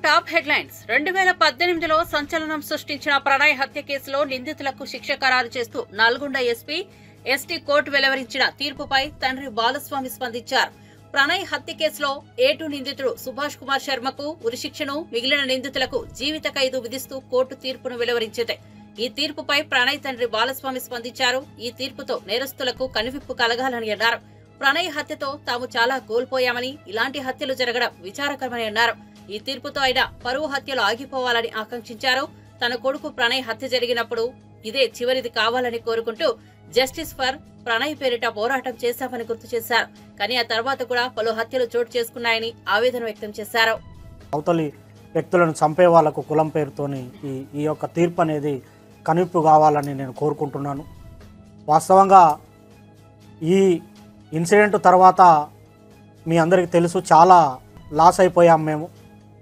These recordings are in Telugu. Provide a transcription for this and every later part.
టాప్ హెడ్లైన్స్ 2018లో సంచలనం సృష్టించిన ప్రణయ్ హత్య కేసులో నిందితులకు శిక్ష ఖరారు చేస్తూ నల్గొండ ఎస్పీ ఎస్టీ కోర్టు వెలువరించిన తీర్పుపై తండ్రి బాలస్వామి స్పందించారు. ప్రణయ్ హత్య కేసులో ఏటు నిందితుడు సుభాష్ కుమార్ శర్మకు ఉరిశిక్షను, మిగిలిన నిందితులకు జీవిత ఖైదు విధిస్తూ కోర్టు తీర్పును వెలువరించింది. ఈ తీర్పుపై ప్రణయ్ తండ్రి బాలస్వామి స్పందించారు. ఈ తీర్పుతో నేరస్తులకు కనువిప్పు కలగాలని అన్నారు. ప్రణయ్ హత్యతో తాము చాలా కోల్పోయామని, ఇలాంటి హత్యలు జరగడం విచారకరమని అన్నారు. ఈ తీర్పుతో ఆయన పరువు హత్యలు ఆగిపోవాలని ఆకాంక్షించారు. తన కొడుకు ప్రణయ్ హత్య జరిగినప్పుడు ఇదే చివరిది కావాలని కోరుకుంటూ జస్టిస్ ఫర్ ప్రణయ్ పేరిట పోరాటం చేశామని గుర్తు చేశారు. కానీ ఆ తర్వాత కూడా పలు హత్యలు చోటు చేసుకున్నాయని ఆవేదన వ్యక్తం చేశారు. అవతలి వ్యక్తులను చంపే వాళ్లకు కులం పేరుతోని ఈ యొక్క తీర్పు అనేది కనువిప్పు కావాలని నేను కోరుకుంటున్నాను. వాస్తవంగా ఈ ఇన్సిడెంట్ తర్వాత మీ అందరికీ తెలుసు, చాలా లాస్ అయిపోయాం మేము.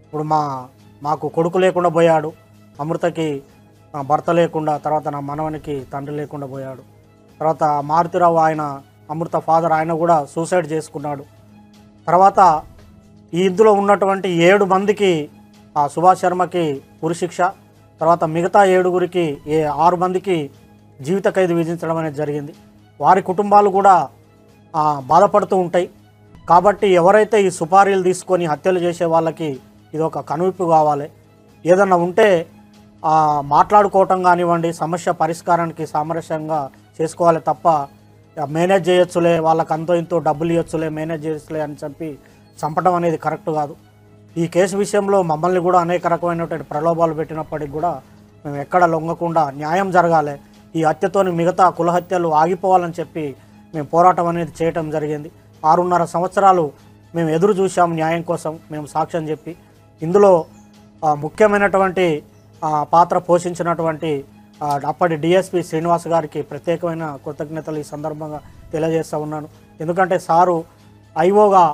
ఇప్పుడు మాకు కొడుకు లేకుండా పోయాడు, అమృతకి భర్త లేకుండా, తర్వాత నా మనవనికి తండ్రి లేకుండా పోయాడు. తర్వాత మారుతిరావు ఆయన అమృత ఫాదర్ ఆయన కూడా సూసైడ్ చేసుకున్నాడు. తర్వాత ఈ ఇందులో ఉన్నటువంటి 7 మందికి సుభాష్ శర్మకి ఉరిశిక్ష, తర్వాత మిగతా 7గురికి 6 మందికి జీవిత ఖైదు విధించడం అనేది జరిగింది. వారి కుటుంబాలు కూడా బాధపడుతూ ఉంటాయి. కాబట్టి ఎవరైతే ఈ సుపారీలు తీసుకొని హత్యలు చేసే వాళ్ళకి ఇది ఒక కనువిప్పు కావాలి. ఏదన్నా ఉంటే మాట్లాడుకోవటం కానివ్వండి, సమస్య పరిష్కారానికి సామరస్యంగా చేసుకోవాలి తప్ప మేనేజ్ చేయొచ్చులే, వాళ్ళకి అంతో ఇంతో డబ్బులు ఇవ్వచ్చులే, మేనేజ్ చేయొచ్చులే అని చెప్పి చంపడం అనేది కరెక్ట్ కాదు. ఈ కేసు విషయంలో మమ్మల్ని కూడా అనేక రకమైనటువంటి ప్రలోభాలు పెట్టినప్పటికి కూడా మేము ఎక్కడ లొంగకుండా న్యాయం జరగాలి, ఈ హత్యతోని మిగతా కుల హత్యలు ఆగిపోవాలని చెప్పి మేము పోరాటం అనేది చేయటం జరిగింది. 6.5 సంవత్సరాలు మేము ఎదురు చూసాము న్యాయం కోసం, మేము సాక్ష్యం చెప్పి. ఇందులో ముఖ్యమైనటువంటి పాత్ర పోషించినటువంటి అప్పటి డిఎస్పీ శ్రీనివాస్ గారికి ప్రత్యేకమైన కృతజ్ఞతలు ఈ సందర్భంగా తెలియజేస్తూ ఉన్నాను. ఎందుకంటే సారు ఐఓగా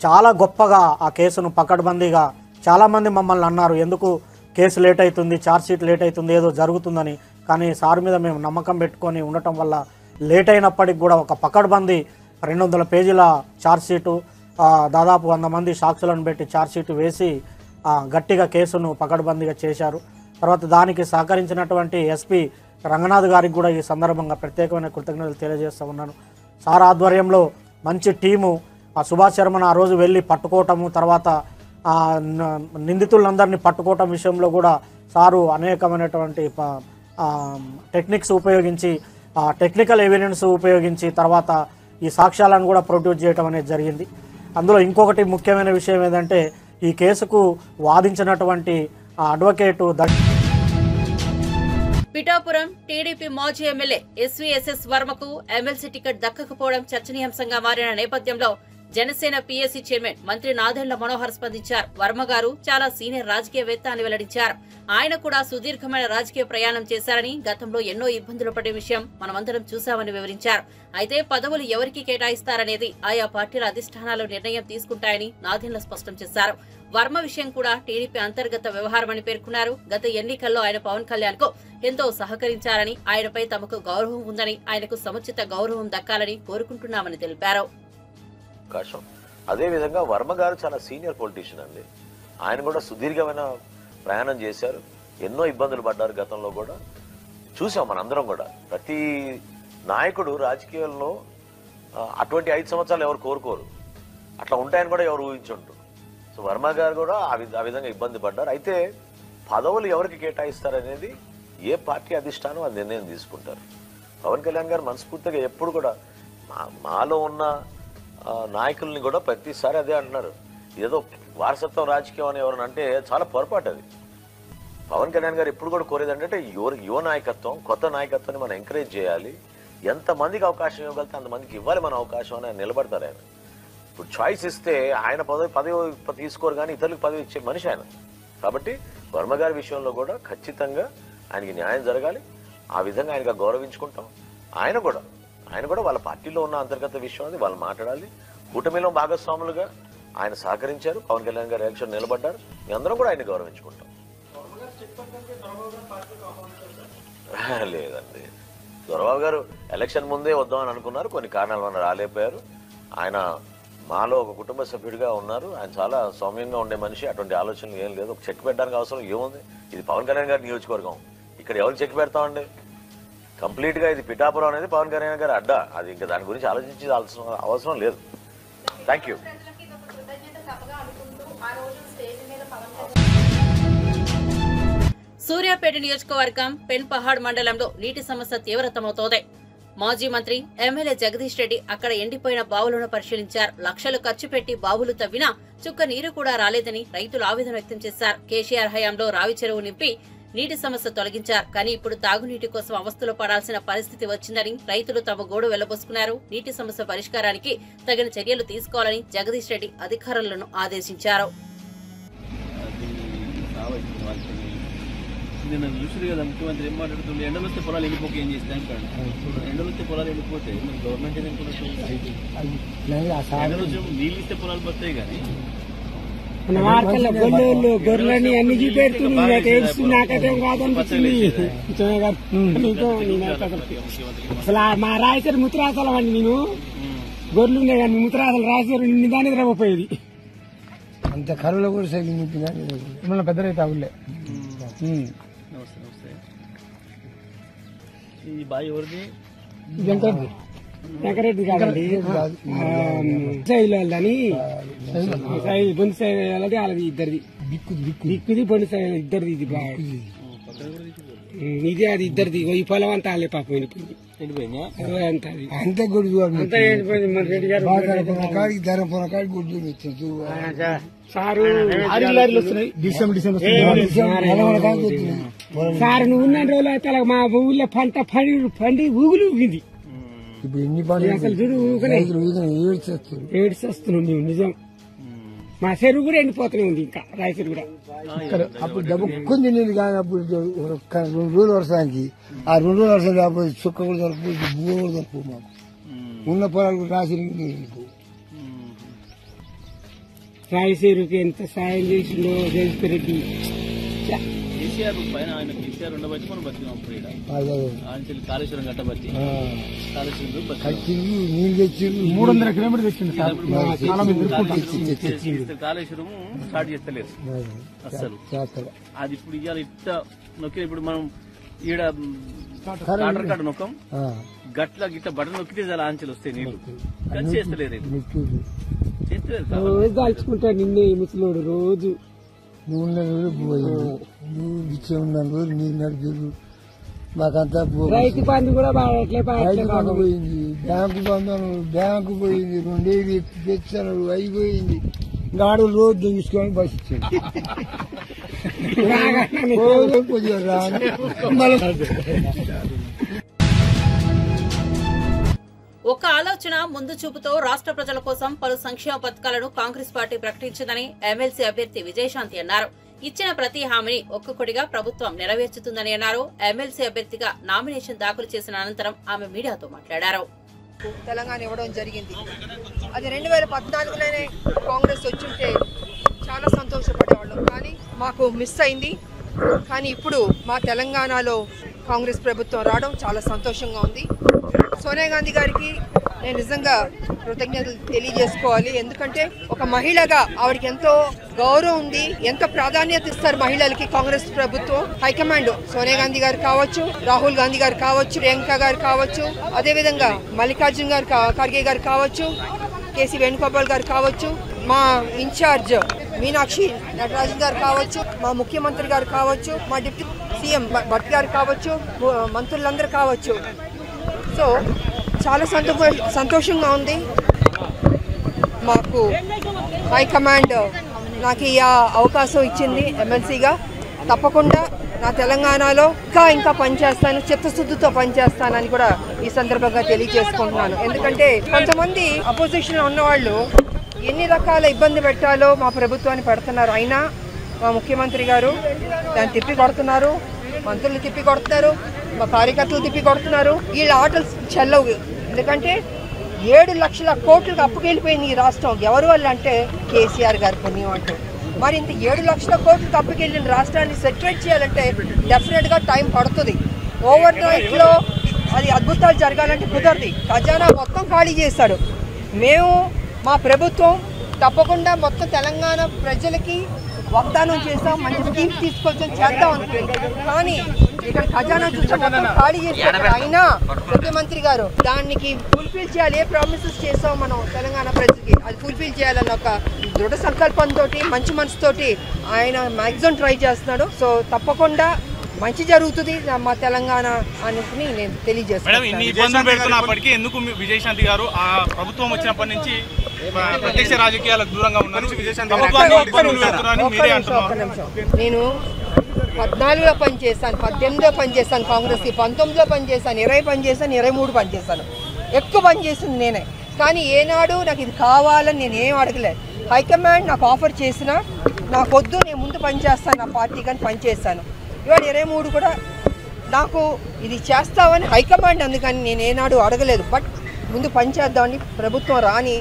చాలా గొప్పగా ఆ కేసును పకడ్బందీగా, చాలామంది మమ్మల్ని అన్నారు ఎందుకు కేసు లేట్ అవుతుంది, ఛార్జ్షీట్ లేట్ అవుతుంది, ఏదో జరుగుతుందని. కానీ సార్ మీద మేము నమ్మకం పెట్టుకొని ఉండటం వల్ల లేట్ అయినప్పటికి కూడా ఒక పకడ్బందీ 200 పేజీల ఛార్జ్షీటు, దాదాపు 100 మంది సాక్షులను పెట్టి ఛార్జ్షీట్ వేసి గట్టిగా కేసును పకడ్బందీగా చేశారు. తర్వాత దానికి సహకరించినటువంటి ఎస్పీ రంగనాథ్ గారికి కూడా ఈ సందర్భంగా ప్రత్యేకమైన కృతజ్ఞతలు తెలియజేస్తూ ఉన్నాను. సార్ ఆధ్వర్యంలో మంచి టీము సుభాష్ శర్మను ఆ రోజు వెళ్ళి పట్టుకోవటము, తర్వాత నిందితులందరినీ పట్టుకోవటం విషయంలో కూడా సారు అనేకమైనటువంటి టెక్నిక్స్ ఉపయోగించి, టెక్నికల్ ఎవిడెన్స్ ఉపయోగించి తర్వాత ఈ సాక్ష్యాలను కూడా ప్రొడ్యూస్ చేయడం అనేది జరిగింది. అందులో ఇంకొకటి ముఖ్యమైన విషయం ఏంటంటే ఈ కేసుకు వాదించినటువంటి అడ్వకేటు పిఠాపురం టీడీపీ మాజీ ఎమ్మెల్యే ఎస్వీఎస్ఎస్ వర్మకు ఎమ్మెల్సీ టికెట్ దక్కకపోవడం చర్చనీయాంశంగా మారిన నేపథ్యంలో జనసేన పీఎస్సీ చైర్మన్ మంత్రి నాదెండ్ల మనోహర్ స్పందించారు. వర్మ గారు చాలా సీనియర్ రాజకీయవేత్త అని వెల్లడించారు. ఆయన కూడా సుదీర్ఘమైన రాజకీయ ప్రయాణం చేశారని, గతంలో ఎన్నో ఇబ్బందులు పడే విషయం మనమందరం చూశామని వివరించారు. అయితే పదవులు ఎవరికి కేటాయిస్తారనేది ఆయా పార్టీల అధిష్టానాలు నిర్ణయం తీసుకుంటాయని నాదెండ్ల స్పష్టం చేశారు. వర్మ విషయం కూడా టీడీపీ అంతర్గత వ్యవహారమని పేర్కొన్నారు. గత ఎన్నికల్లో ఆయన పవన్ కళ్యాణ్ కు ఎంతో సహకరించారని, ఆయనపై తమకు గౌరవం ఉందని, ఆయనకు సముచిత గౌరవం దక్కాలని కోరుకుంటున్నామని తెలిపారు. అదేవిధంగా వర్మ గారు చాలా సీనియర్ పొలిటీషియన్ అండి. ఆయన కూడా సుదీర్ఘమైన ప్రయాణం చేశారు, ఎన్నో ఇబ్బందులు పడ్డారు. గతంలో కూడా చూసాం మనందరం కూడా. ప్రతి నాయకుడు రాజకీయాల్లో అటువంటి 5 సంవత్సరాలు ఎవరు కోరుకోరు, అట్లా ఉంటాయని కూడా ఎవరు ఊహించుంటారు. సో వర్మ గారు కూడా ఆ విధంగా ఇబ్బంది పడ్డారు. అయితే పదవులు ఎవరికి కేటాయిస్తారనేది ఏ పార్టీ అధిష్టానం ఆ నిర్ణయం తీసుకుంటారు. పవన్ కళ్యాణ్ గారు మనస్ఫూర్తిగా ఎప్పుడు కూడా మాలో ఉన్న నాయకుల్ని కూడా ప్రతిసారి అదే అంటున్నారు. ఏదో వారసత్వం రాజకీయం అని ఎవరైనా అంటే చాలా పొరపాటు అది. పవన్ కళ్యాణ్ గారు ఎప్పుడు కూడా కోరేది అంటే యువ నాయకత్వం, కొత్త నాయకత్వాన్ని మనం ఎంకరేజ్ చేయాలి. ఎంతమందికి అవకాశం ఇవ్వగలితే అంతమందికి ఇవ్వాలి మన అవకాశం అని ఆయన నిలబడతారు. ఆయన ఇప్పుడు చాయిస్ ఇస్తే ఆయన పదవి తీసుకోరు, కానీ ఇతరులకు పదవి ఇచ్చే మనిషి ఆయన. కాబట్టి వర్మ గారి విషయంలో కూడా ఖచ్చితంగా ఆయనకి న్యాయం జరగాలి. ఆ విధంగా ఆయనగా గౌరవించుకుంటాం. ఆయన కూడా వాళ్ళ పార్టీలో ఉన్న అంతర్గత విషయం అది వాళ్ళు మాట్లాడాలి. కూటమిలో భాగస్వాములుగా ఆయన సహకరించారు. పవన్ కళ్యాణ్ గారు ఎలక్షన్ నిలబడ్డారు. మీ అందరం కూడా ఆయన గౌరవించుకుంటాం. లేదండి, దొరబాబు గారు ఎలక్షన్ ముందే వద్దామని అనుకున్నారు, కొన్ని కారణాల వల్ల రాలేకపోయారు. ఆయన మాలో ఒక కుటుంబ సభ్యుడిగా ఉన్నారు. ఆయన చాలా సౌమ్యంగా ఉండే మనిషి. అటువంటి ఆలోచనలు ఏం లేదు. ఒక చెక్ పెట్టడానికి అవసరం ఏముంది? ఇది పవన్ కళ్యాణ్ గారి నియోజకవర్గం. ఇక్కడ ఎవరు చెక్ పెడతామండి? కంప్లీట్గా ఇది పిఠాపురం అనేది పవన్ కళ్యాణ్ గారి అడ్డా. అది ఇంకా దాని గురించి ఆలోచించాల్సిన అవసరం లేదు. Thank you. సూర్యాపేట నియోజకవర్గం పెన్పహాడ్ మండలంలో నీటి సమస్య తీవ్రతమవుతోంది. మాజీ మంత్రి ఎమ్మెల్యే జగదీష్ రెడ్డి అక్కడ ఎండిపోయిన బావులను పరిశీలించారు. లక్షలు ఖర్చు పెట్టి బావులు తవ్వినా చుక్క నీరు కూడా రాలేదని రైతులు ఆవేదన వ్యక్తం చేశారు. కేసీఆర్ హయాంలో రావి చెరువు నింపి నీటి సమస్య తొలగించారు. కానీ ఇప్పుడు తాగునీటి కోసం అవస్థలు పడాల్సిన పరిస్థితి వచ్చిందని రైతులు తమ గోడు వెళ్లబోసుకున్నారు. నీటి సమస్య పరిష్కారానికి తగిన చర్యలు తీసుకోవాలని జగదీష్ రెడ్డి అధికారులను ఆదేశించారు. నేను చూసారు కదా ముఖ్యమంత్రి ఏం మాట్లాడుతుండే, ఎండలు వస్తే పొలాలు ఎండిపోక ఏం చేస్తే అంటాడు. ఎండలు వస్తే పొలాలు ఎండిపోతే మరి గవర్నమెంట్ నీళ్ళు ఇస్తే పొలాలు పోతాయి. కానీ గొర్రెలని అన్ని చూపెడుతుంది నాకైతే కాదనిపించింది. అసలు మా రాయచూరు ముత్రాసలం అండి. నేను గొర్రెలు ఉన్నాయి కానీ ముత్రాసలు రాయచూరు నిన్న దానికి రవ్వపోయేది. అంత కరువులో కూడా సైకిల్ ఏమన్నా పెద్ద రైతు అవులే. ఈ బావి ఎవరిది? వెంకరెడ్డి కాదండి, శైలు వాళ్ళని. బొంది శైలి వాళ్ళది వాళ్ళది ఇద్దరిది. దిక్కుది బొంది శైలి ఇద్దరిది. ఇది బాగా ఇది అది ఇద్దరిది. ఈ పొలం అంతా వాళ్ళే పాపం వెళ్ళిపోయింది. అంతే గుడి అంతా వెళ్ళిపోయింది. మన రెడ్డి గారు సారు సార్ నువ్వు ఉన్న రోజులు అయితే మా ఊళ్ళో పంట పండి ఊగులు ఊగింది. ఇప్పుడు ఎన్ని పండుగ అసలు చూడు ఏడ్చేస్తున్నాం మేము. నిజం మా చెరువు కూడా ఎండిపోతూనే ఉంది. ఇంకా రాయచూరు కూడా అప్పుడు దెబ్బకుంది నీళ్ళు. కానీ అప్పుడు 2 రోజులు వర్షానికి ఆ 2 రోజులు వర్షం లేకపోతే చుక్క కూడా దొరకదు, బువ్వ కూడా దొరకదు. మాకు ఉన్న పొలాలు కూడా రాసి రాయచూరుకి ఎంత సాయం చేసిందో జగదీష్ రెడ్డి. కేసీఆర్ పైన ఆయన కేసీఆర్ ఉండబట్టి మనం బతికినాం. కాళేశ్వరం కట్టబట్టి నీళ్ళు తెచ్చి 300 కిలోమీటర్లు తెచ్చింది. కాళేశ్వరం స్టార్ట్ చేస్తలేదు అసలు. అది ఇప్పుడు ఇవాళ ఇట్ట నొక్కి ఇప్పుడు మనం ఈడ ఆధార్ కార్డు నొక్కం గట్ల గిట్ట బటన్ నొక్కితే చాలా ఆంచలు వస్తాయి. నీళ్లు చేస్తలేదు. దాల్చుకుంటా నిన్నే ముసలోడు రోజు నీళ్ళు నడిపారు. మాకంతా రైతు బంధు కూడా పోయింది. బ్యాంకు పోయింది. 2 ఏళ్ళు తెచ్చాను అయిపోయింది. నాడు రోజు తీసుకొని బస్ ఇచ్చాడు. ఒక ఆలోచన ముందు చూపుతో రాష్ట్ర ప్రజల కోసం పలు సంక్షేమ పథకాలను కాంగ్రెస్ పార్టీ ప్రకటించిందని ఎమ్మెల్సీ అభ్యర్థి విజయశాంతి అన్నారు. ఇచ్చిన ప్రతి హామీని ఒక్కొక్కటిగా ప్రభుత్వం నెరవేర్చుతుందని అన్నారు. ఎమ్మెల్సీ అభ్యర్థిగా నామినేషన్ దాఖలు చేసిన అనంతరం ఆమె మీడియాతో మాట్లాడారు. తెలంగాణ ఇవ్వడం జరిగింది. అది 2014లోనే కాంగ్రెస్ వచ్చుంటే చాలా సంతోషపడేవాళ్ళం. కానీ మాకు మిస్ అయింది. కానీ ఇప్పుడు మా తెలంగాణలో కాంగ్రెస్ ప్రభుత్వం రావడం చాలా సంతోషంగా ఉంది. సోనియా గాంధీ గారికి నేను నిజంగా కృతజ్ఞతలు తెలియజేసుకోవాలి. ఎందుకంటే ఒక మహిళగా ఆవిడకి ఎంతో గౌరవం ఉంది, ఎంతో ప్రాధాన్యత ఇస్తారు మహిళలకి కాంగ్రెస్ ప్రభుత్వం. హైకమాండ్ సోనియా గాంధీ గారు కావచ్చు, రాహుల్ గాంధీ గారు కావచ్చు, ప్రియాంక గారు కావచ్చు, అదేవిధంగా మల్లికార్జున్ గారు ఖర్గే గారు కావచ్చు, కేసీ వేణుగోపాల్ గారు కావచ్చు, మా ఇన్ఛార్జ్ మీనాక్షి నటరాజన్ గారు కావచ్చు, మా ముఖ్యమంత్రి గారు కావచ్చు, మా డిప్యూటీ సీఎం భట్ గారు కావచ్చు, మంత్రులందరూ కావచ్చు. సో చాలా సంతోషంగా ఉంది. మాకు హైకమాండ్ నాకు ఈ అవకాశం ఇచ్చింది ఎమ్మెల్సీగా. తప్పకుండా నా తెలంగాణలో ఇంకా పనిచేస్తాను, చిత్తశుద్ధితో పనిచేస్తానని కూడా ఈ సందర్భంగా తెలియజేసుకుంటున్నాను. ఎందుకంటే కొంతమంది అపోజిషన్ ఉన్నవాళ్ళు ఎన్ని రకాల ఇబ్బంది పెట్టాలో మా ప్రభుత్వాన్ని పెడుతున్నారు. అయినా మా ముఖ్యమంత్రి గారు దాన్ని తిప్పి కొడుతున్నారు, మంత్రులు తిప్పి కొడుతున్నారు, మా కార్యకర్తలు తిప్పి కొడుతున్నారు. వీళ్ళ ఆటలు చెల్లవు. ఎందుకంటే 7 లక్షల కోట్లకు అప్పుకెళ్ళిపోయింది ఈ రాష్ట్రం. ఎవరి వల్ల అంటే కేసీఆర్ గారి పుణ్యం అంటూ. మరి ఇంత 7 లక్షల కోట్లకు అప్పుకెళ్ళిన రాష్ట్రాన్ని సెటిల్ చేయాలంటే డెఫినెట్గా టైం పడుతుంది. ఓవర్ నైట్లో అది అద్భుతాలు జరగాలంటే కుదరదు. ఖజానా మొత్తం ఖాళీ చేశాడు. మేము మా ప్రభుత్వం తప్పకుండా మొత్తం తెలంగాణ ప్రజలకి వాగ్దానం చేస్తాం, మంచి స్కీమ్స్ తీసుకొచ్చాం, చేద్దాం అనుకుంది. కానీ ఇక్కడ ఖజానా చూస్తే మొత్తం ఖాళీ చేస్తారు. అయినా ముఖ్యమంత్రి గారు దానికి ఫుల్ఫిల్ చేయాలి. ఏ ప్రామిసెస్ చేస్తాం మనం తెలంగాణ ప్రజలకి అది ఫుల్ఫిల్ చేయాలన్న ఒక దృఢ సంకల్పంతో మంచి మనసుతోటి ఆయన మ్యాక్సిమం ట్రై చేస్తున్నాడు. సో తప్పకుండా మంచి జరుగుతుంది మా తెలంగాణ అని నేను తెలియజేస్తాను. ఇన్ని ఇబ్బందులు పెడుతున్నప్పటికీ ఎందుకు విజయశాంతి గారు ఆ ప్రభుత్వం వచ్చినప్పటి నుంచి ప్రత్యక్ష రాజకీయాలకు దూరంగా ఉన్నారు? నేను 14లో పనిచేస్తాను, 18లో పనిచేస్తాను, కాంగ్రెస్కి 19లో పనిచేస్తాను, 20 పనిచేస్తాను, 23 పనిచేస్తాను. ఎక్కువ పనిచేస్తుంది నేనే. కానీ ఏనాడు నాకు ఇది కావాలని నేను ఏం అడగలేదు. హైకమాండ్ నాకు ఆఫర్ చేసినా నాకు వద్దు, నేను ముందు పనిచేస్తాను, నా పార్టీ కానీ పనిచేస్తాను. ఇవాళ 23 కూడా నాకు ఇది చేస్తామని హైకమాండ్ అందుకని నేను ఏనాడు అడగలేదు. బట్ ముందు పనిచేద్దామని ప్రభుత్వం రాని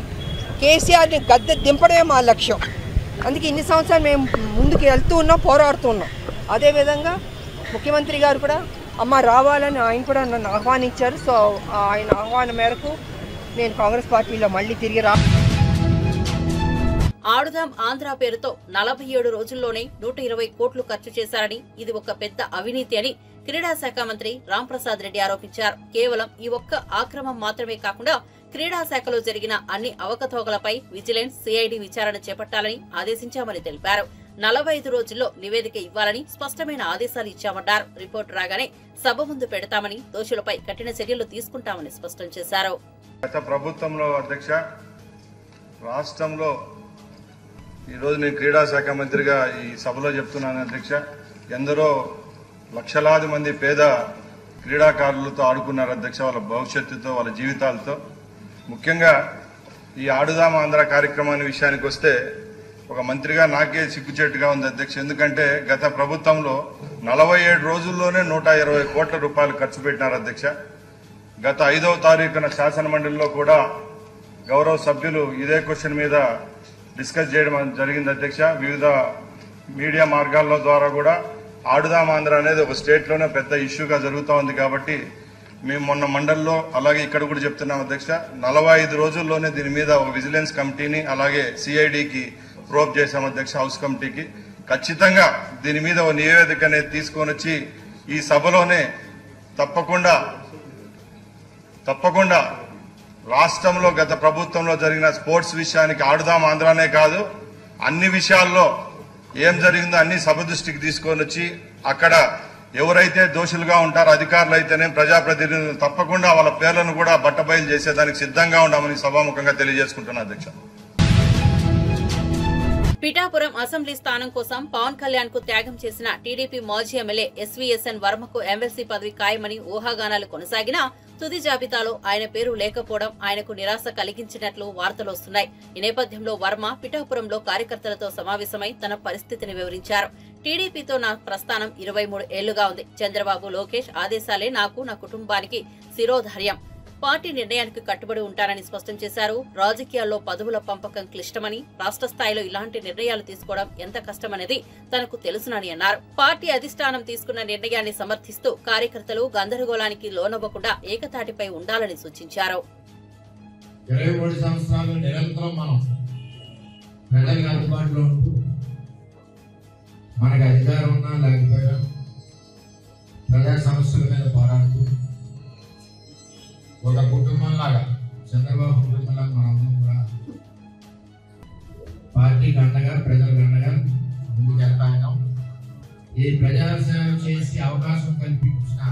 కేసీఆర్ని గద్దె దింపడమే మా లక్ష్యం. అందుకే ఇన్ని సంవత్సరాలు మేము ముందుకు వెళ్తూ ఉన్నాం, పోరాడుతూ ఉన్నాం. అదేవిధంగా ముఖ్యమంత్రి గారు కూడా అమ్మ రావాలని ఆయన కూడా నన్ను ఆహ్వానించారు. సో ఆయన ఆహ్వానం మేరకు నేను కాంగ్రెస్ పార్టీలో మళ్ళీ తిరిగి ఆడుదాం ఆంధ్ర పేరుతో 47 రోజుల్లోనే 120 కోట్లు ఖర్చు చేశారని, ఇది ఒక పెద్ద అవినీతి అని క్రీడా శాఖ మంత్రి రాంప్రసాద్ రెడ్డి ఆరోపించారు. కేవలం ఈ ఒక్క ఆక్రమం మాత్రమే కాకుండా క్రీడా శాఖలో జరిగిన అన్ని అవకతవకలపై విజిలెన్స్, సిఐడి విచారణ చేపట్టాలని ఆదేశించామని తెలిపారు. 45 రోజుల్లో నివేదిక ఇవ్వాలని స్పష్టమైన ఆదేశాలు ఇచ్చామన్నారు. రిపోర్టు రాగానే సభ ముందు పెడతామని, దోషులపై కఠిన చర్యలు తీసుకుంటామని స్పష్టం చేశారు. గత ప్రభుత్వంలో అధ్యక్ష రాష్ట్రంలో ఈరోజు నేను క్రీడా శాఖ మంత్రిగా ఈ సభలో చెప్తున్నాను అధ్యక్ష, ఎందరో లక్షలాది మంది పేద క్రీడాకారులతో ఆడుకున్నారు అధ్యక్ష, వాళ్ళ భవిష్యత్తుతో, వాళ్ళ జీవితాలతో. ముఖ్యంగా ఈ ఆడుదాం ఆంధ్ర కార్యక్రమాన్ని విషయానికి వస్తే ఒక మంత్రిగా నాకే సిగ్గుచేటుగా ఉంది అధ్యక్ష. ఎందుకంటే గత ప్రభుత్వంలో 47 రోజుల్లోనే 120 కోట్ల రూపాయలు ఖర్చు పెట్టినారు అధ్యక్ష. గత 5వ తారీఖున శాసనమండలిలో కూడా గౌరవ సభ్యులు ఇదే క్వశ్చన్ మీద డిస్కస్ చేయడం జరిగింది అధ్యక్ష. వివిధ మీడియా మార్గాల ద్వారా కూడా ఆడుదాం ఆంధ్ర అనేది ఒక స్టేట్ లోనే పెద్ద ఇష్యూగా జరుగుతూ ఉంది. కాబట్టి మేము మొన్న మండలిలో అలాగే ఇక్కడ కూడా చెప్తున్నాం అధ్యక్ష, 45 రోజుల్లోనే దీని మీద ఒక విజిలెన్స్ కమిటీని అలాగే సిఐడికి ప్రోబ్ చేశాం అధ్యక్ష, హౌస్ కమిటీకి. ఖచ్చితంగా దీని మీద ఒక నివేదిక అనేది తీసుకొని వచ్చి ఈ సభలోనే తప్పకుండా రాష్ట్రంలో గత ప్రభుత్వంలో జరిగిన స్పోర్ట్స్ విషయానికి ఆడుదాం ఆంధ్రానే కాదు అన్ని విషయాల్లో ఏం జరిగిందో అన్ని సభ దృష్టికి తీసుకొని వచ్చి అక్కడ ఎవరైతే దోషులుగా ఉంటారో అధికారులు అయితేనే ప్రజాప్రతినిధులు తప్పకుండా వాళ్ళ పేర్లను కూడా బట్టబయలు చేసేదానికి సిద్ధంగా ఉన్నామని సభాముఖంగా తెలియజేసుకుంటున్నా అధ్యక్ష. పిఠాపురం అసెంబ్లీ స్థానం కోసం పవన్ కళ్యాణ్ కు త్యాగం చేసిన టీడీపీ మాజీ ఎమ్మెల్యే ఎస్వీఎస్ఎన్ వర్మకు ఎమ్మెల్సీ పదవి ఖాయమని ఊహాగానాలు కొనసాగినా తుది జాబితాలో ఆయన పేరు లేకపోవడం ఆయనకు నిరాశ కలిగించినట్లు వార్తలు వస్తున్నాయి. ఈ నేపథ్యంలో వర్మ పిఠాపురంలో కార్యకర్తలతో సమావేశమై తన పరిస్థితిని వివరించారు. టీడీపీతో నా ప్రస్థానం 23 ఏళ్లుగా ఉంది. చంద్రబాబు, లోకేష్ ఆదేశాలే నాకు, నా కుటుంబానికి శిరోధార్యం. పార్టీ నిర్ణయానికి కట్టుబడి ఉంటానని స్పష్టం చేశారు. రాజకీయాల్లో పదవుల పంపకం క్లిష్టమని, రాష్ట్ర స్థాయిలో ఇలాంటి నిర్ణయాలు తీసుకోవడం ఎంత కష్టమనేది తనకు తెలుసునని అన్నారు. పార్టీ అధిష్టానం తీసుకున్న నిర్ణయాన్ని సమర్థిస్తూ కార్యకర్తలు గందరగోళానికి లోనవ్వకుండా ఏకతాటిపై ఉండాలని సూచించారు. 23 సంవత్సరాలు నిరంతరం మనం ప్రజలకు అందుబాటులో ఉంటూ మనకు అధికారం ఉన్నా లేకపోయినా ప్రజా సమస్యల మీద పోరాడుతూ ఒక కుటుంబంలాగా చంద్రబాబు కుటుంబంలాగా మనందరం కూడా పార్టీకి అండగా ప్రజలకు అండగా ముందుకు వెళ్తా ఉన్నాం. ఈ ప్రజాసేవ చేసి అవకాశం కల్పించిన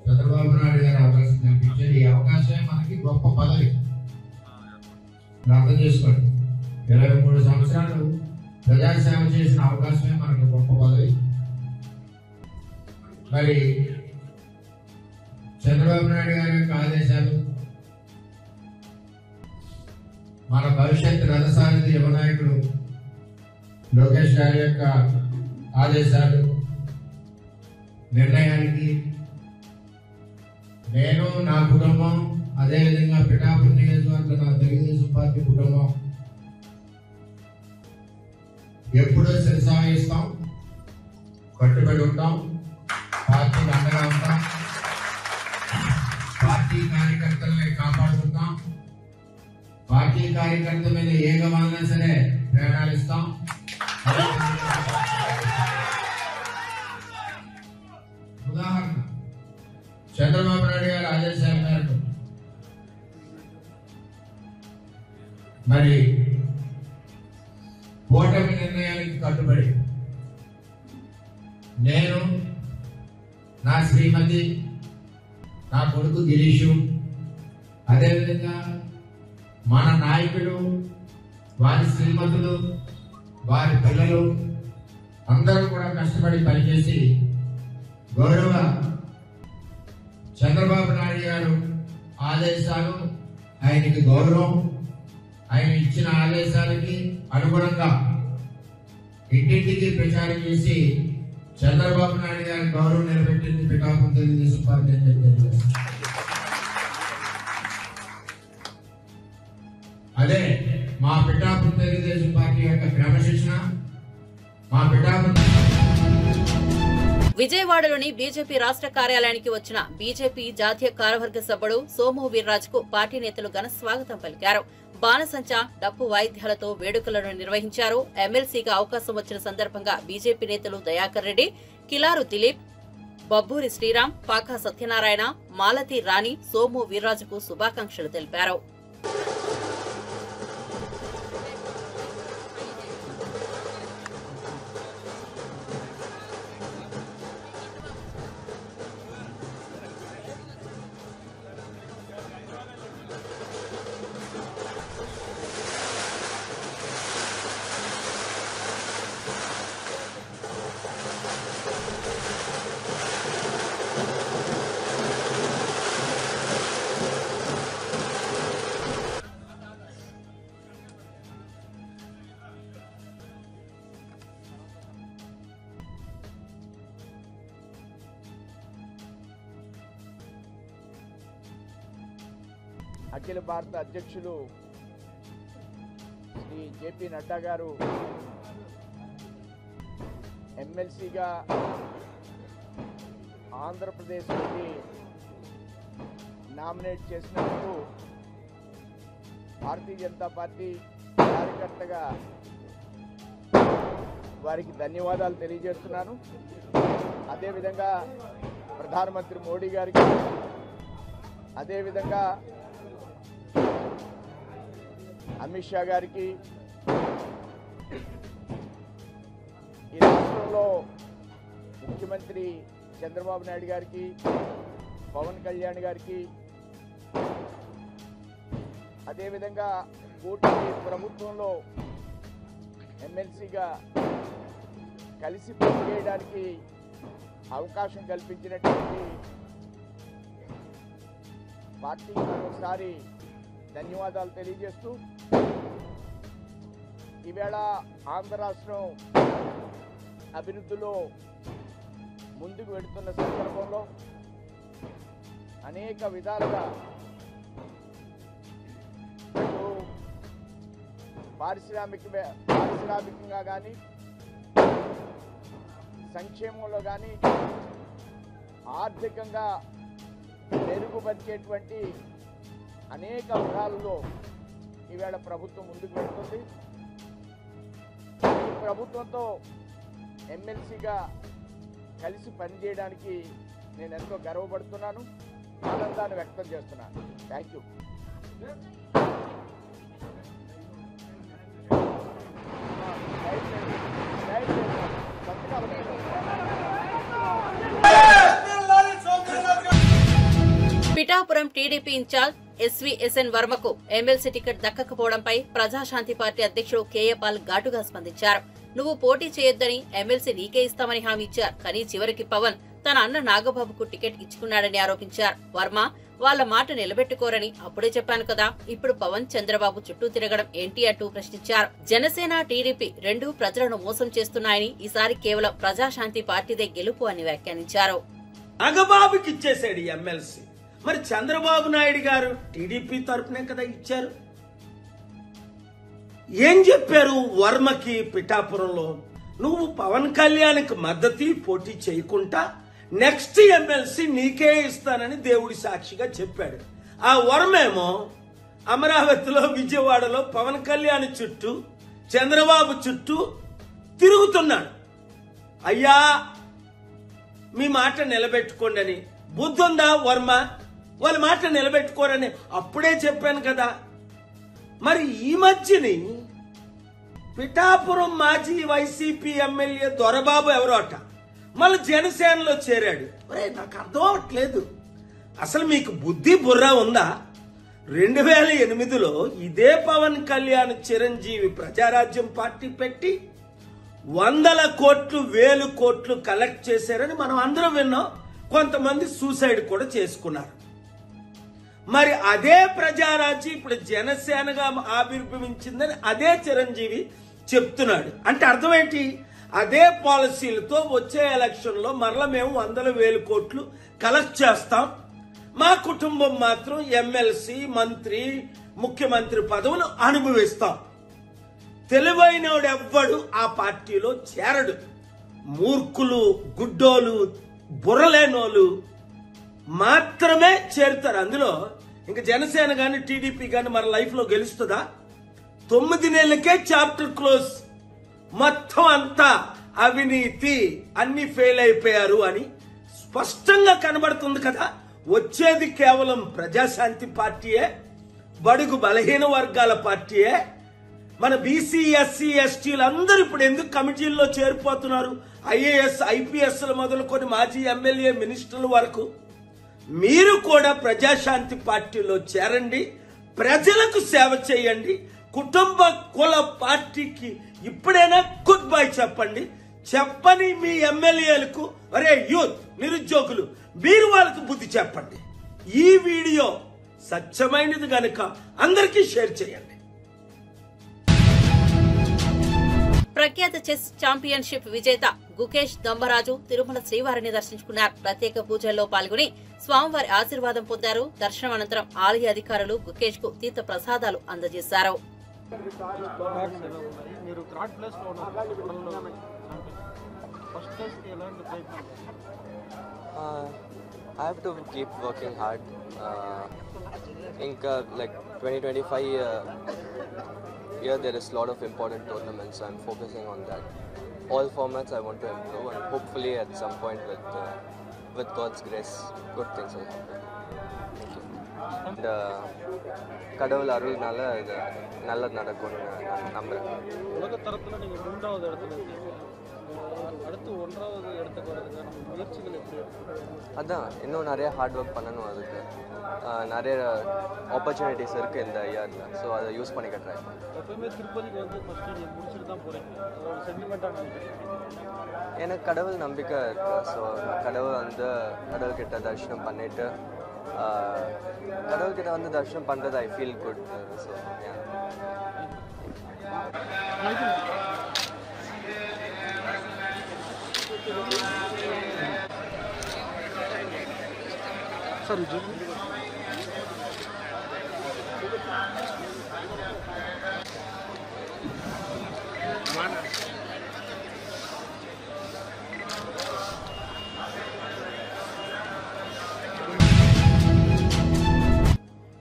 చంద్రబాబు నాయుడు గారి అవకాశం కల్పించారు. ఈ అవకాశమే మనకి గొప్ప పదవి. అర్థం చేసుకోండి, 23 సంవత్సరాలు ప్రజాసేవ చేసిన అవకాశమే మనకి గొప్ప పదవి. మరి చంద్రబాబు నాయుడు గారి యొక్క ఆదేశాలు, మన భవిష్యత్ రథసారథి యువనాయకుడు లోకేష్ గారి యొక్క ఆదేశాలు, నిర్ణయానికి నేను, నా కుటుంబం, అదేవిధంగా పిఠాపురం నియోజకవర్గ నా తెలుగుదేశం పార్టీ కుటుంబం ఎప్పుడూ శిరసాయిస్తాం, కట్టుబడి ఉంటాం, పార్టీకి అండగా ఉంటాం, పార్టీ కార్యకర్తల్ని కాపాడుకుంటాం, పార్టీ పార్టీ కార్యకర్త మీద ఏ గమన్నా సరే ప్రాణాలు ఇస్తాం. ఉదాహరణ, చంద్రబాబు నాయుడు గారి ఆదేశాల మేరకు మరి ఓటమి నిర్ణయానికి కట్టుబడి నేను, నా శ్రీమతి, నా కొడుకు గిరీషు, అదేవిధంగా మన నాయకులు, వారి శ్రీమతులు, వారి పిల్లలు అందరూ కూడా కష్టపడి పనిచేసి గౌరవ చంద్రబాబు నాయుడు గారు ఆదేశాలు, ఆయనకి గౌరవం, ఆయన ఇచ్చిన ఆదేశాలకి అనుగుణంగా ఇంటింటికి ప్రచారం చేసి చంద్రబాబు నాయుడు గారి గౌరవం నిలబెట్టింది పిఠాపురం తెలుగుదేశం పార్టీ అని చెప్పి. అదే మా పిఠాపురం తెలుగుదేశం పార్టీ యొక్క క్రమశిక్షణ. మా పిఠాపురం విజయవాడలోని బీజేపీ రాష్ట్ర కార్యాలయానికి వచ్చిన బీజేపీ జాతీయ కార్యవర్గ సభ్యుడు సోము వీర్రాజుకు పార్టీ నేతలు ఘన స్వాగతం పలికారు. బాణసంచా, డప్పు వాయిద్యాలతో వేడుకలను నిర్వహించారు. ఎమ్మెల్సీగా అవకాశం వచ్చిన సందర్భంగా బీజేపీ నేతలు దయాకర్ రెడ్డి, కిలారు దిలీప్, బబ్బూరి శ్రీరామ్, పాకా సత్యనారాయణ, మాలతి రాణి సోము వీర్రాజుకు శుభాకాంక్షలు తెలిపారు. అఖిల భారత అధ్యక్షులు శ్రీ జేపీ నడ్డా గారు ఎమ్మెల్సీగా ఆంధ్రప్రదేశ్ నుండి నామినేట్ చేసినందుకు భారతీయ జనతా పార్టీ కార్యకర్తగా వారికి ధన్యవాదాలు తెలియజేస్తున్నాను. అదేవిధంగా ప్రధానమంత్రి మోడీ గారికి, అదేవిధంగా అమిత్ షా గారికి, ఈ రాష్ట్రంలో ముఖ్యమంత్రి చంద్రబాబు నాయుడు గారికి, పవన్ కళ్యాణ్ గారికి, అదేవిధంగా కూటమి ప్రభుత్వంలో ఎమ్మెల్సీగా కలిసి పనిచేయడానికి అవకాశం కల్పించినటువంటి పార్టీకి మరోసారి ధన్యవాదాలు తెలియజేస్తూ, ఈవేళ ఆంధ్ర రాష్ట్రం అభివృద్ధిలో ముందుకు వెళుతున్న సందర్భంలో అనేక విధాలుగా పారిశ్రామికంగా కానీ, సంక్షేమంలో కానీ, ఆర్థికంగా మెరుగుపరిచేటువంటి అనేక విధాలలో ఈవేళ ప్రభుత్వం ముందుకు వెళ్తుంది. ఈ ప్రభుత్వంతో ఎమ్మెల్సీగా కలిసి పనిచేయడానికి నేను ఎంతో గర్వపడుతున్నాను, ఆనందాన్ని వ్యక్తం చేస్తున్నాను. Thank you. Pithapuram TDP incharge SVSN వర్మకు MLC ticket దక్కకపోవడంపై Praja Shanti party అధ్యక్షుడు కేఏ పాల్ ఘాటుగా స్పందించారు. నువ్వు పోటీ చేయొద్దని ఎమ్మెల్సీ నీకే ఇస్తామని హామీ ఇచ్చారు. కానీ చివరికి పవన్ తన అన్న నాగబాబుకు టికెట్ ఇచ్చుకున్నాడని ఆరోపించారు. వర్మ వాళ్ల మాట నిలబెట్టుకోరని అప్పుడే చెప్పాను కదా, ఇప్పుడు పవన్ చంద్రబాబు చుట్టూ తిరగడం ఏంటి అంటూ ప్రశ్నించారు. జనసేన టీడీపీ రెండూ ప్రజలను మోసం చేస్తున్నాయని, ఈసారి కేవలం ప్రజాశాంతి పార్టీదే గెలుపు అని వ్యాఖ్యానించారు. నాగబాబుకి ఇచ్చేశాడు ఎమ్మెల్సీ, మరి చంద్రబాబు నాయుడు గారు టీడీపీ తరపునే కదా ఇచ్చారు. ఏం చెప్పారు వర్మకి పిఠాపురంలో? నువ్వు పవన్ కళ్యాణ్కి మద్దతు పోటీ చేయకుండా నెక్స్ట్ ఎమ్మెల్సీ నీకే ఇస్తానని దేవుడి సాక్షిగా చెప్పాడు. ఆ వర్మేమో అమరావతిలో, విజయవాడలో పవన్ కళ్యాణ్ చుట్టూ, చంద్రబాబు చుట్టూ తిరుగుతున్నాడు. అయ్యా మీ మాట నిలబెట్టుకోండి అని. బుద్ధుందా వర్మ? వాళ్ళ మాట నిలబెట్టుకోరని అప్పుడే చెప్పాను కదా. మరి ఈ మధ్యని పిఠాపురం మాజీ వైసీపీ ఎమ్మెల్యే దొరబాబు ఎవరో అట మళ్ళీ జనసేనలో చేరాడు. నాకు అర్థం అవ్వట్లేదు, అసలు మీకు బుద్ధి బుర్ర ఉందా? 2008లో ఇదే పవన్ కళ్యాణ్ చిరంజీవి ప్రజారాజ్యం పార్టీ పెట్టి 100 కోట్లు 1000 కోట్లు కలెక్ట్ చేశారని మనం అందరం విన్నాం. కొంతమంది సూసైడ్ కూడా చేసుకున్నారు. మరి అదే ప్రజారాజ్యం ఇప్పుడు జనసేనగా ఆవిర్భవించిందని అదే చిరంజీవి చెప్తున్నాడు. అంటే అర్థం ఏంటి? అదే పాలసీలతో వచ్చే ఎలక్షన్ లో మరలా మేము 100,000 కోట్లు కలెక్ట్ చేస్తాం, మా కుటుంబం మాత్రం ఎమ్మెల్సీ, మంత్రి, ముఖ్యమంత్రి పదవులు అనుభవిస్తాం. తెలివైనోడు ఎవ్వడు ఆ పార్టీలో చేరడు. మూర్ఖులు, గుడ్డోలు, బుర్రలేనోళ్ళు మాత్రమే చేరుతారు అందులో. ఇంకా జనసేన గాని టీడీపీ గాని మన లైఫ్ లో గెలుస్తుందా? 9 నెలలకే చాప్టర్ క్లోజ్. మొత్తం అంతా అవినీతి, అన్ని ఫెయిల్ అయిపోయారు అని స్పష్టంగా కనబడుతుంది కదా. వచ్చేది కేవలం ప్రజాశాంతి పార్టీయే, బడుగు బలహీన వర్గాల పార్టీయే. మన బీసీ, ఎస్సీ, ఎస్టీలు అందరూ ఇప్పుడు ఎందుకు కమిటీల్లో చేరిపోతున్నారు? ఐఏఎస్, ఐపీఎస్లు మొదలుకొని మాజీ ఎమ్మెల్యే, మినిస్టర్ల వరకు. మీరు కూడా ప్రజాశాంతి పార్టీలో చేరండి, ప్రజలకు సేవ చేయండి. కుటుంబ కుల పార్టీకి ఇప్పుడైనా గుడ్ బై చెప్పండి. చెప్పని మీ ఎమ్మెల్యేలకు, అరే యూత్, నిరుద్యోగులు, మీరు వాళ్ళకు బుద్ధి చెప్పండి. ఈ వీడియో సత్యమైనది గనుక అందరికీ షేర్ చేయండి. ప్రఖ్యాత చెస్ ఛాంపియన్షిప్ విజేత గుకేష్ దొంబరాజు తిరుమల శ్రీవారిని దర్శించుకున్నారు. ప్రత్యేక పూజల్లో పాల్గొని స్వామివారి ఆశీర్వాదం పొందారు. దర్శనం అనంతరం ఆలయ అధికారులు గుకేష్ కు తీర్థ ప్రసాదాలు అందజేశారు. I have to keep working hard. Inka like 2025 year there is a lot of important tournaments, so I'm focusing on that. All formats I want to improve, and hopefully at some point with God's grace, good things will happen. Thank you. And கடவுள் அருள்னால இது நல்லது நடக்கும்னு நான் நம்புறேன். உலக தரத்துல நீங்க 3வது இடத்துல இருக்கீங்க. அடுத்து 1வது இடத்துக்கு வரதுக்கான முயற்சிகள் எப்படி? அதான் இன்னும் நிறைய ஹார்ட் ஒர்க் பண்ணணும். அதுக்கு நிறைய ஆப்பர்ச்சுனிட்டிஸ் இருக்குது இந்த இயரில், ஸோ அதை யூஸ் பண்ணிக்க ட்ரை பண்ணுறேன். எப்பவுமே திருப்பதிக்கு வந்து ஃபஸ்ட்டு நீங்கள் முடிச்சுட்டு தான் போகிறீங்க, அதோட சென்டிமெண்ட்டாக எனக்கு கடவுள் நம்பிக்கை இருக்குது. ஸோ கடவுள்கிட்ட தரிசனம் பண்ணிவிட்டு கடவுள்கிட்ட வந்து தரிசனம் பண்ணுறது ஐ ஃபீல் குட். ஸோ సరే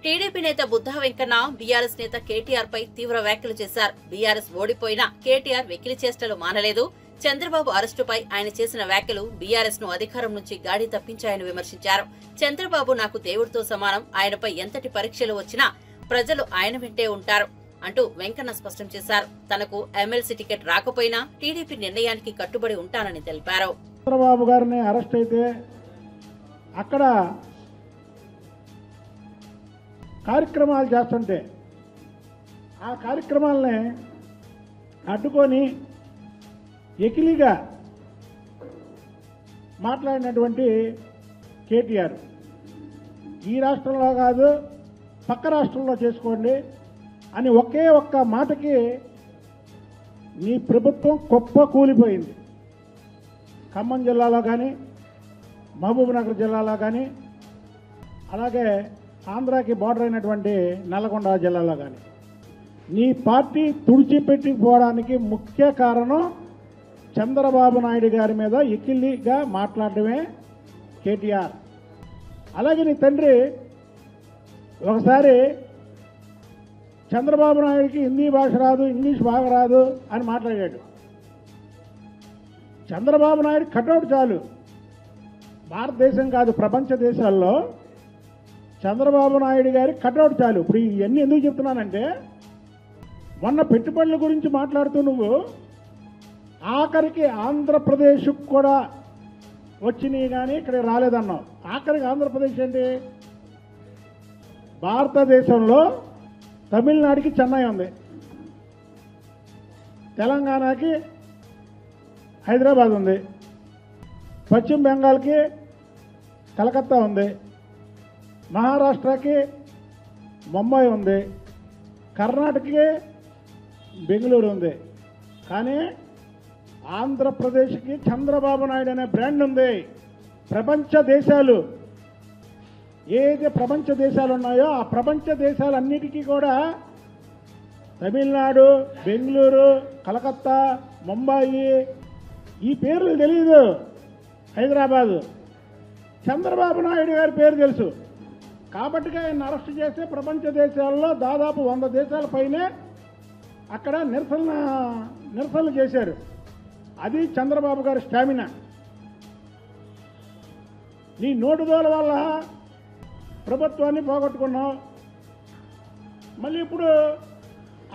టీడీపీ నేత బుద్ధా వెంకన్న బీఆర్ఎస్ నేత కేటీఆర్ పై తీవ్ర వ్యాఖ్యలు చేశారు. బీఆర్ఎస్ ఓడిపోయినా కేటీఆర్ వెకిలి చేష్టలు మానలేదు. చంద్రబాబు అరెస్టుపై ఆయన చేసిన వ్యాఖ్యలు బీఆర్ఎస్ ను అధికారం నుంచి గాడి తప్పించాయని విమర్శించారు. చంద్రబాబు నాకు దేవుడితో సమానం, ఆయనపై ఎంతటి పరీక్షలు వచ్చినా ప్రజలు ఆయన వెంటే ఉంటారు అంటూ వెంకన్న స్పష్టం చేశారు. తనకు ఎమ్మెల్సీ టికెట్ రాకపోయినా టీడీపీ నిర్ణయానికి కట్టుబడి ఉంటానని తెలిపారు. చంద్రబాబు గారిని అరెస్ట్ అయితే అక్కడ కార్యక్రమాలు చేస్తుంటే ఆ కార్యక్రమాలని అడ్డుకొని ఎకిలిగా మాట్లాడినటువంటి కేటీఆర్ ఈ రాష్ట్రంలో కాదు పక్క రాష్ట్రంలో చేసుకోండి అని ఒకే ఒక్క మాటకి నీ ప్రభుత్వం గొప్ప కూలిపోయింది. ఖమ్మం జిల్లాలో కానీ మహబూబ్నగర్ జిల్లాలో కానీ అలాగే ఆంధ్రాకి బార్డర్ అయినటువంటి నల్గొండ జిల్లాలో కానీ నీ పార్టీ తుడిచిపెట్టిపోవడానికి ముఖ్య కారణం చంద్రబాబు నాయుడు గారి మీద ఎకిలిగా మాట్లాడడమే కేటీఆర్. అలాగే నీ తండ్రి ఒకసారి చంద్రబాబు నాయుడికి హిందీ భాష రాదు, ఇంగ్లీష్ బాగా రాదు అని మాట్లాడాడు. చంద్రబాబు నాయుడు కటౌట్ చాలు. భారతదేశం కాదు, ప్రపంచ దేశాల్లో చంద్రబాబు నాయుడు గారి కటౌట్ చాలు. ఇప్పుడు ఇవన్నీ ఎందుకు చెప్తున్నానంటే, మొన్న పెట్టుబడుల గురించి మాట్లాడుతూ నువ్వు ఆఖరికి ఆంధ్రప్రదేశ్కు కూడా వచ్చినాయి కానీ ఇక్కడ రాలేదన్నావు. ఆఖరికి ఆంధ్రప్రదేశ్ ఏంటి? భారతదేశంలో తమిళనాడుకి చెన్నై ఉంది, తెలంగాణకి హైదరాబాద్ ఉంది, పశ్చిమ బెంగాల్కి కలకత్తా ఉంది, మహారాష్ట్రకి ముంబై ఉంది, కర్ణాటకకి బెంగళూరు ఉంది. కానీ ఆంధ్రప్రదేశ్కి చంద్రబాబు నాయుడు అనే బ్రాండ్ ఉంది. ప్రపంచ దేశాలు ఏదైతే ప్రపంచ దేశాలు ఉన్నాయో ఆ ప్రపంచ దేశాలన్నిటికీ కూడా తమిళనాడు, బెంగళూరు, కలకత్తా, ముంబాయి ఈ పేర్లు తెలియదు. హైదరాబాదు చంద్రబాబు నాయుడు గారి పేరు తెలుసు. కాబట్టి ఆయన అరెస్ట్ చేస్తే ప్రపంచ దేశాల్లో దాదాపు 100 దేశాల పైనే అక్కడ నిరసనలు చేశారు. అది చంద్రబాబు గారి స్టామినా. నీ నోటుదోల వల్ల ప్రభుత్వాన్ని పోగొట్టుకున్నావు. మళ్ళీ ఇప్పుడు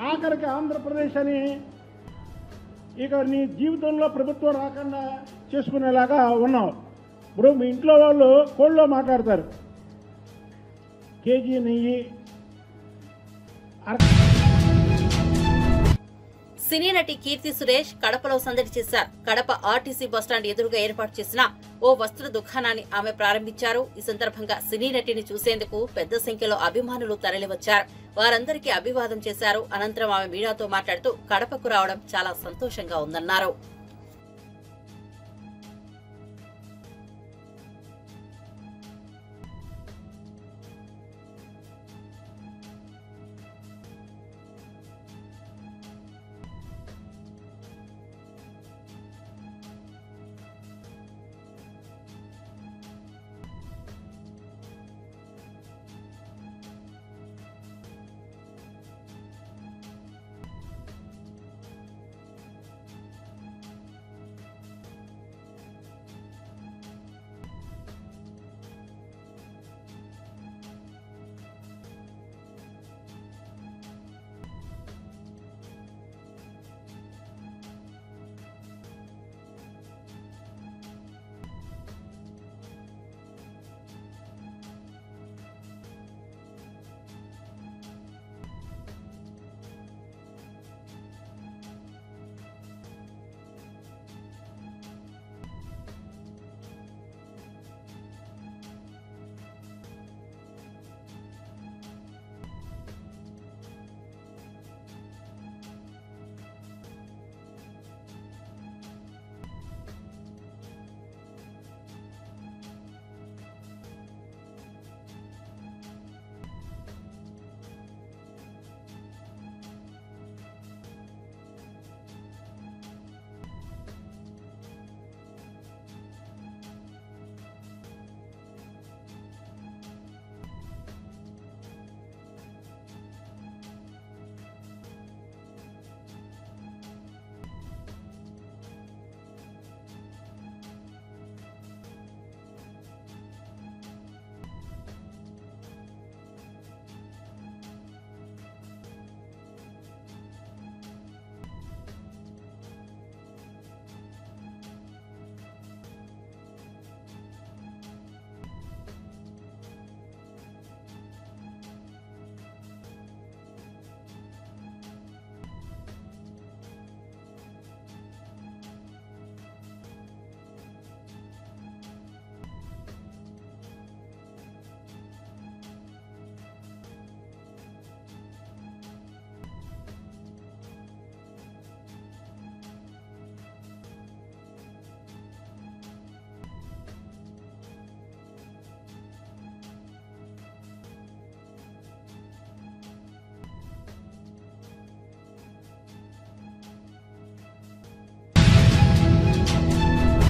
ఆఖరికి ఆంధ్రప్రదేశ్ అని ఇక నీ జీవితంలో ప్రభుత్వం రాకుండా చేసుకునేలాగా ఉన్నావు. ఇప్పుడు మీ ఇంట్లో వాళ్ళు కోళ్ళలో మాట్లాడతారు, కేజీ నెయ్యి. సినీ నటి కీర్తి సురేష్ కడపలో సందడి చేశారు. కడప ఆర్టీసీ బస్టాండ్ ఎదురుగా ఏర్పాటు చేసిన ఓ వస్త్ర దుకాణాన్ని ఆమె ప్రారంభించారు. ఈ సందర్భంగా సినీ నటిని చూసేందుకు పెద్ద సంఖ్యలో అభిమానులు తరలివచ్చారు. వారందరికీ అభివాదం చేశారు. అనంతరం ఆమె మీడియాతో మాట్లాడుతూ కడపకు రావడం చాలా సంతోషంగా ఉందన్నారు.